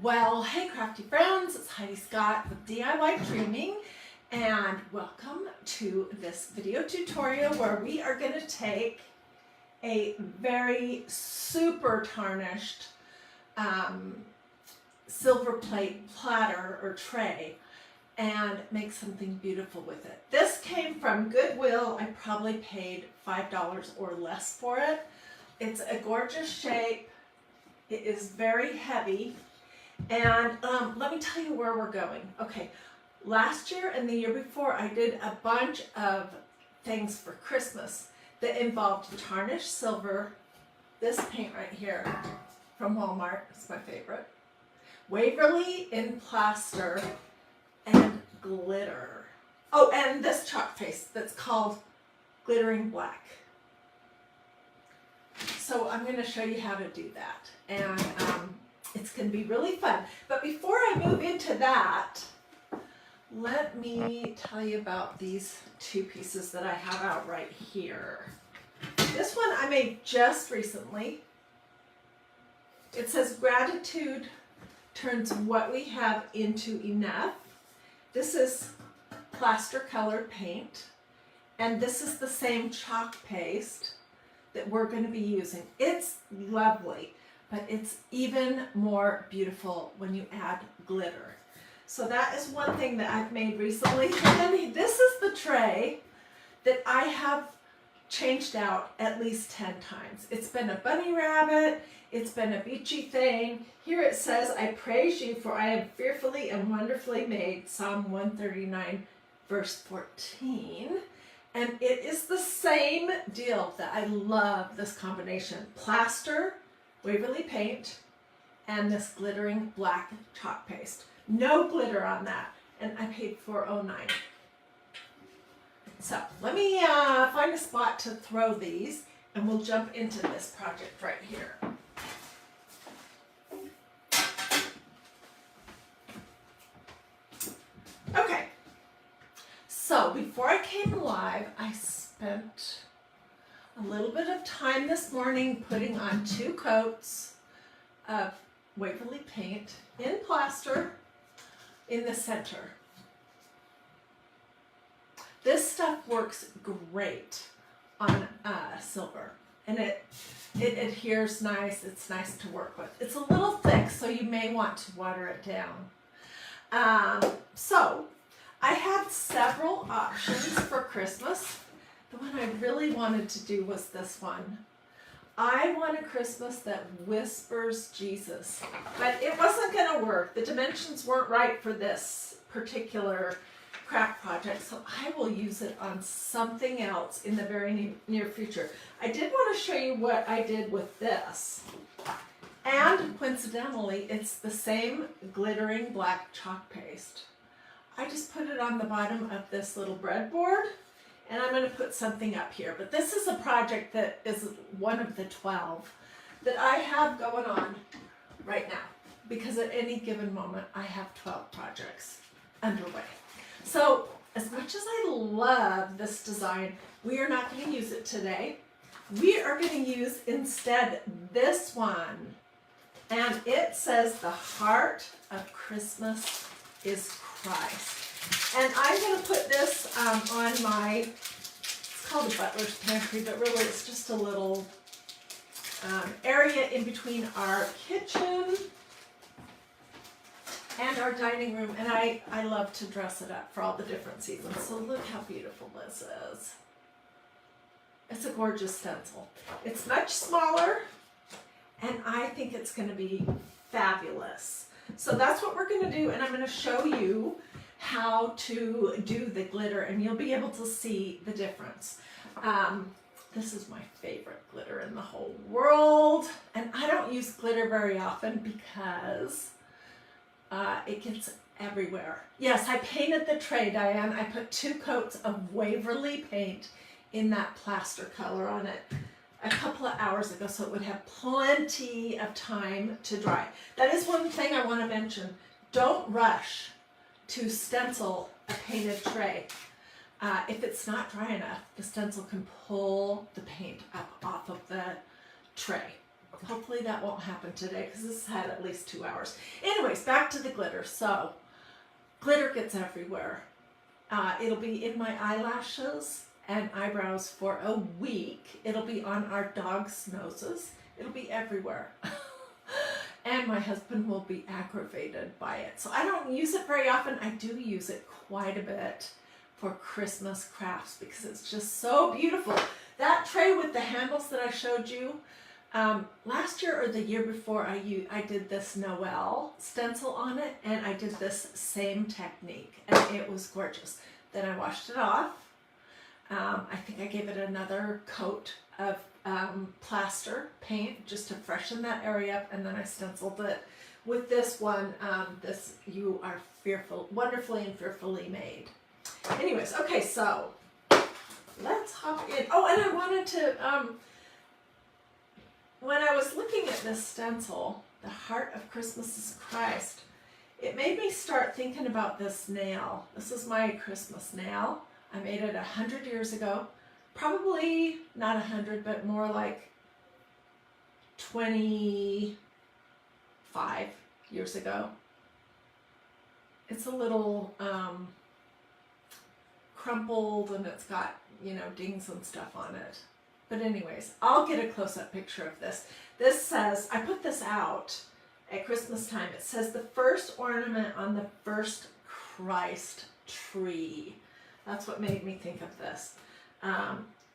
Well, hey crafty friends, it's Hiedi Scott with DiyDreaming, and welcome to this video tutorial where we are going to take a very super tarnished silver plate platter or tray and make something beautiful with it. This came from Goodwill. I probably paid $5 or less for it. It's a gorgeous shape. It is very heavy. And let me tell you where we're going. Okay, last year and the year before, I did a bunch of things for Christmas that involved tarnished silver, this paint right here from Walmart, it's my favorite, Waverly in plaster, and glitter. Oh, and this chalk paste that's called Glittering Black. So I'm going to show you how to do that. And it's going to be really fun. But before I move into that, let me tell you about these two pieces that I have out right here. This one I made just recently. It says gratitude turns what we have into enough. This is plaster colored paint. And this is the same chalk paste that we're going to be using. It's lovely. But it's even more beautiful when you add glitter. So that is one thing that I've made recently. And then this is the tray that I have changed out at least 10 times. It's been a bunny rabbit. It's been a beachy thing. Here it says, I praise you for I am fearfully and wonderfully made. Psalm 139 verse 14. And it is the same deal that I love this combination. Plaster, Waverly paint, and this glittering black chalk paste. No glitter on that, and I paid $4.09. So let me find a spot to throw these, and we'll jump into this project right here. Okay, so before I came live, I spent a little bit of time this morning putting on 2 coats of Waverly paint in plaster in the center. This stuff works great on silver, and it adheres nice. It's nice to work with. It's a little thick, so you may want to water it down. So I had several options for Christmas. The one I really wanted to do was this one. I want a Christmas that whispers Jesus, but it wasn't going to work. The dimensions weren't right for this particular craft project, so I will use it on something else in the very near future. I did want to show you what I did with this. And coincidentally, it's the same glittering black chalk paste. I just put it on the bottom of this little breadboard. And I'm going to put something up here. But this is a project that is one of the 12 that I have going on right now. Because at any given moment, I have 12 projects underway. So as much as I love this design, we are not going to use it today. We are going to use instead this one. And it says the heart of Christmas is Christ. And I'm going to put this on my, it's called a butler's pantry, but really it's just a little area in between our kitchen and our dining room. And I love to dress it up for all the different seasons. So look how beautiful this is. It's a gorgeous stencil. It's much smaller, and I think it's going to be fabulous. So that's what we're going to do, and I'm going to show you how to do the glitter, and you'll be able to see the difference. This is my favorite glitter in the whole world, and I don't use glitter very often because it gets everywhere. Yes, I painted the tray, Diane. I put 2 coats of Waverly paint in that plaster color on it a couple of hours ago, so it would have plenty of time to dry. That is one thing I want to mention. Don't rush to stencil a painted tray. If it's not dry enough, the stencil can pull the paint up off of the tray. Hopefully that won't happen today because this had at least 2 hours. Anyways, back to the glitter. So, glitter gets everywhere. It'll be in my eyelashes and eyebrows for a week. It'll be on our dog's noses. It'll be everywhere. And my husband will be aggravated by it. So I don't use it very often. I do use it quite a bit for Christmas crafts because it's just so beautiful. That tray with the handles that I showed you, last year or the year before, I did this Noel stencil on it, and I did this same technique, and it was gorgeous. Then I washed it off. I think I gave it another coat of plaster paint just to freshen that area up, and then I stenciled it with this one. This You Are Wonderfully and Fearfully Made. Anyways, okay, so let's hop in. Oh, and I wanted to, when I was looking at this stencil, The Heart of Christmas is Christ, it made me start thinking about this nail. This is my Christmas nail. I made it 100 years ago. Probably not 100, but more like 25 years ago. It's a little crumpled, and it's got, you know, dings and stuff on it. But anyways, I'll get a close-up picture of this. This says, I put this out at Christmas time. It says, the first ornament on the first Christ tree. That's what made me think of this.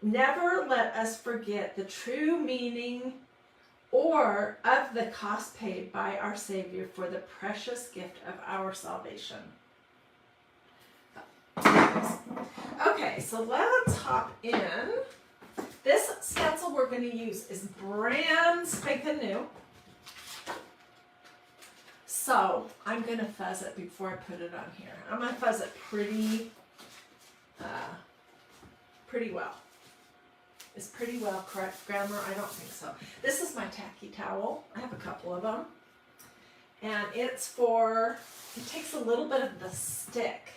Never let us forget the true meaning or of the cost paid by our Savior for the precious gift of our salvation. Okay, so let's hop in. This stencil we're going to use is brand spanking new. So I'm going to fuzz it before I put it on here. I'm going to fuzz it pretty well. Is pretty well correct grammar? I don't think so. This is my tacky towel. I have a couple of them. And it takes a little bit of the stick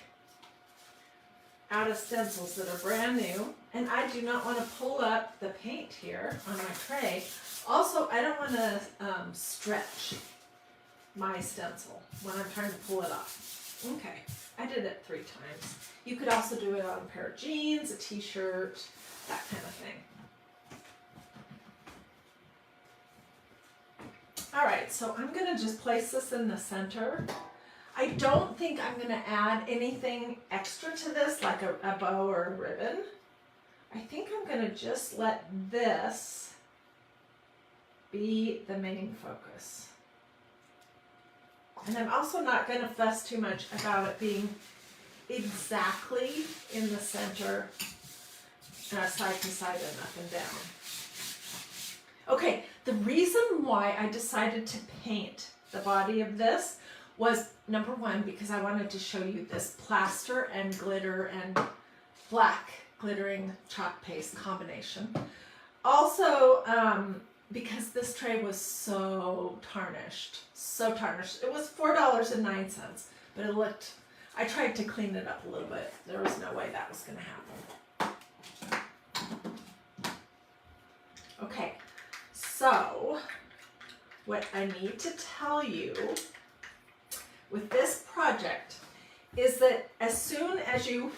out of stencils that are brand new. And I do not want to pull up the paint here on my tray. Also, I don't want to stretch my stencil when I'm trying to pull it off. Okay, I did it 3 times. You could also do it on a pair of jeans, a t-shirt, that kind of thing. All right, so I'm gonna just place this in the center. I don't think I'm gonna add anything extra to this, like a bow or a ribbon. I think I'm gonna just let this be the main focus. And I'm also not gonna fuss too much about it being exactly in the center, side to side and up and down. Okay, the reason why I decided to paint the body of this was, number one, because I wanted to show you this plaster and glitter and black glittering chalk paste combination. Also, because this tray was so tarnished. It was $4.09, but it looked, I tried to clean it up a little bit. There was no way that was going to happen. Okay, so what I need to tell you with this project is that as soon as you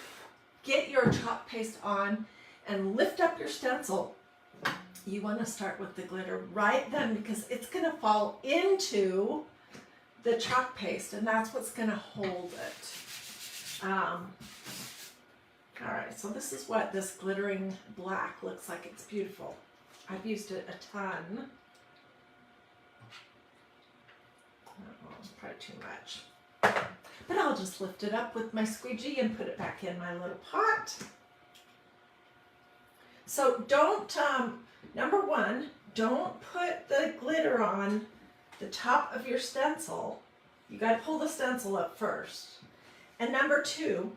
get your chalk paste on and lift up your stencil, you want to start with the glitter right then, because it's going to fall into the chalk paste, and that's what's going to hold it. All right, so this is what this glittering black looks like. It's beautiful. I've used it a ton. Oh, it's probably too much. But I'll just lift it up with my squeegee and put it back in my little pot. So don't, number one, don't put the glitter on the top of your stencil. You got to pull the stencil up first. And number two,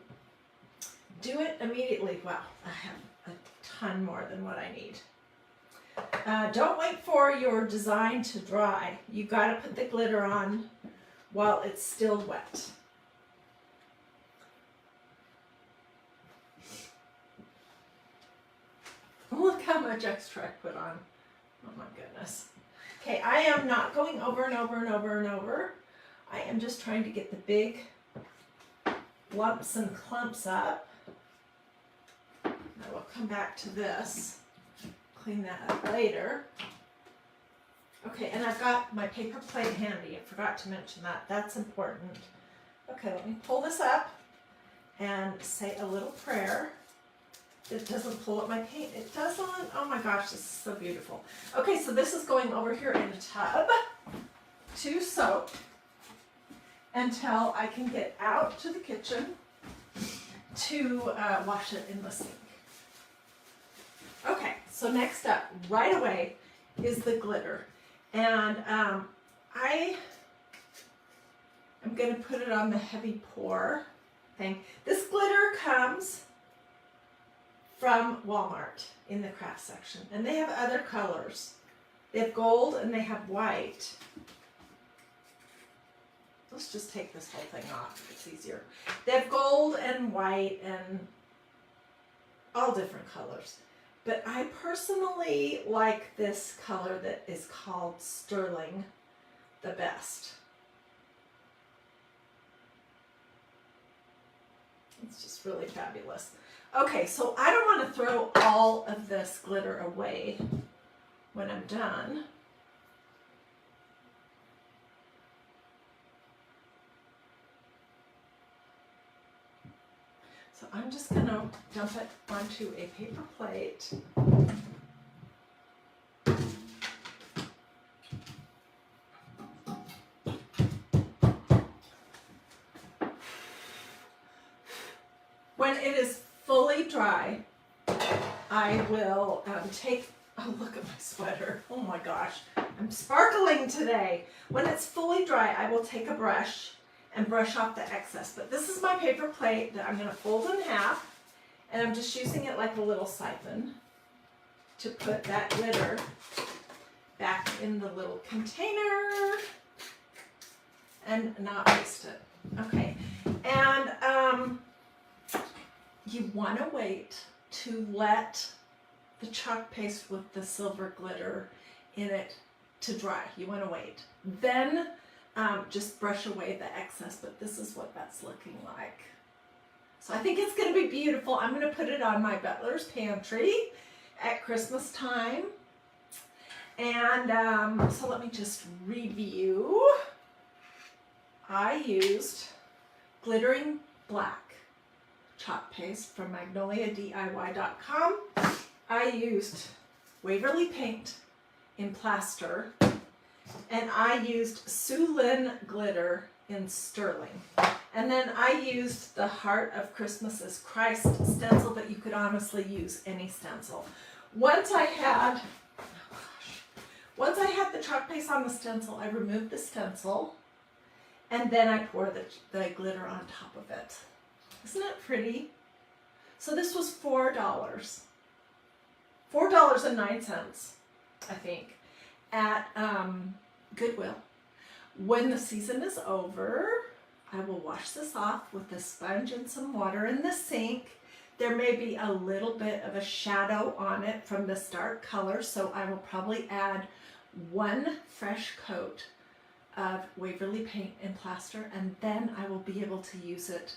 do it immediately. Wow, I have a ton more than what I need. Don't wait for your design to dry. You got to put the glitter on while it's still wet. Look how much extra I put on. Oh my goodness. Okay, I am not going over and over and over and over. I am just trying to get the big lumps and clumps up. I will come back to this, clean that up later. Okay, and I've got my paper plate handy. I forgot to mention that. That's important. Okay, let me pull this up and say a little prayer. It doesn't pull up my paint. It doesn't. Oh my gosh, this is so beautiful. Okay, so this is going over here in a tub to soak until I can get out to the kitchen to wash it in the sink. Okay, so next up, right away, is the glitter. And I am going to put it on the heavy pour thing. This glitter comes from Walmart in the craft section, and they have other colors. They have gold and they have white. Let's just take this whole thing off, it's easier. They have gold and white and all different colors. But I personally like this color that is called Sterling the best. It's just really fabulous. Okay, so I don't want to throw all of this glitter away when I'm done. So I'm just going to dump it onto a paper plate. When it is fully dry, I will take, oh look at my sweater, oh my gosh, I'm sparkling today. When it's fully dry, I will take a brush and brush off the excess. But this is my paper plate that I'm going to fold in half, and I'm just using it like a little siphon to put that glitter back in the little container and not waste it. Okay, and you want to wait to let the chalk paste with the silver glitter in it to dry. You want to wait. Then just brush away the excess, but this is what that's looking like. So I think it's going to be beautiful. I'm going to put it on my butler's pantry at Christmas time. And so let me just review. I used glittering black chalk paste from MagnoliaDIY.com. I used Waverly paint in plaster, and I used Sulin glitter in sterling. And then I used the Heart of Christmas is Christ stencil, but you could honestly use any stencil. Once I had the chalk paste on the stencil, I removed the stencil, and then I poured the glitter on top of it. Isn't it pretty? So this was $4. $4.09, I think, at Goodwill. When the season is over, I will wash this off with a sponge and some water in the sink. There may be a little bit of a shadow on it from this dark color, so I will probably add one fresh coat of Waverly paint and plaster, and then I will be able to use it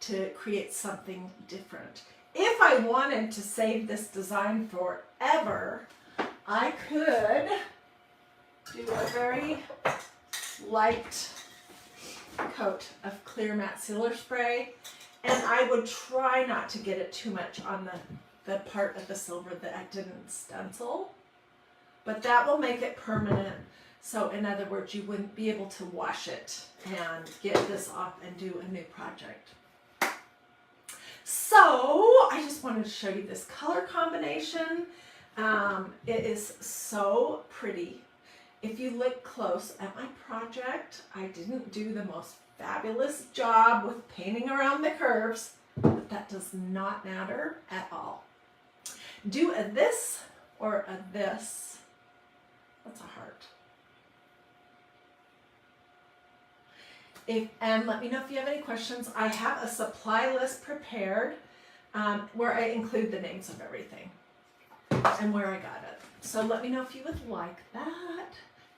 to create something different. If I wanted to save this design forever, I could do a very light coat of clear matte sealer spray, and I would try not to get it too much on the part of the silver that I didn't stencil, but that will make it permanent. So in other words, you wouldn't be able to wash it and get this off and do a new project. So I just wanted to show you this color combination. It is so pretty. If you look close at my project, I didn't do the most fabulous job with painting around the curves, but that does not matter at all. Do a this or a this. That's a heart. And let me know if you have any questions. I have a supply list prepared where I include the names of everything and where I got it. So let me know if you would like that.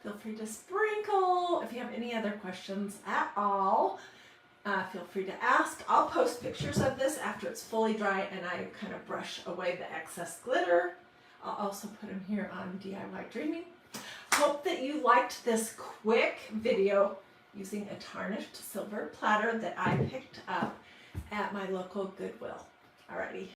Feel free to sprinkle. If you have any other questions at all, feel free to ask. I'll post pictures of this after it's fully dry and I kind of brush away the excess glitter. I'll also put them here on DiyDreaming. Hope that you liked this quick video using a tarnished silver platter that I picked up at my local Goodwill. Alrighty.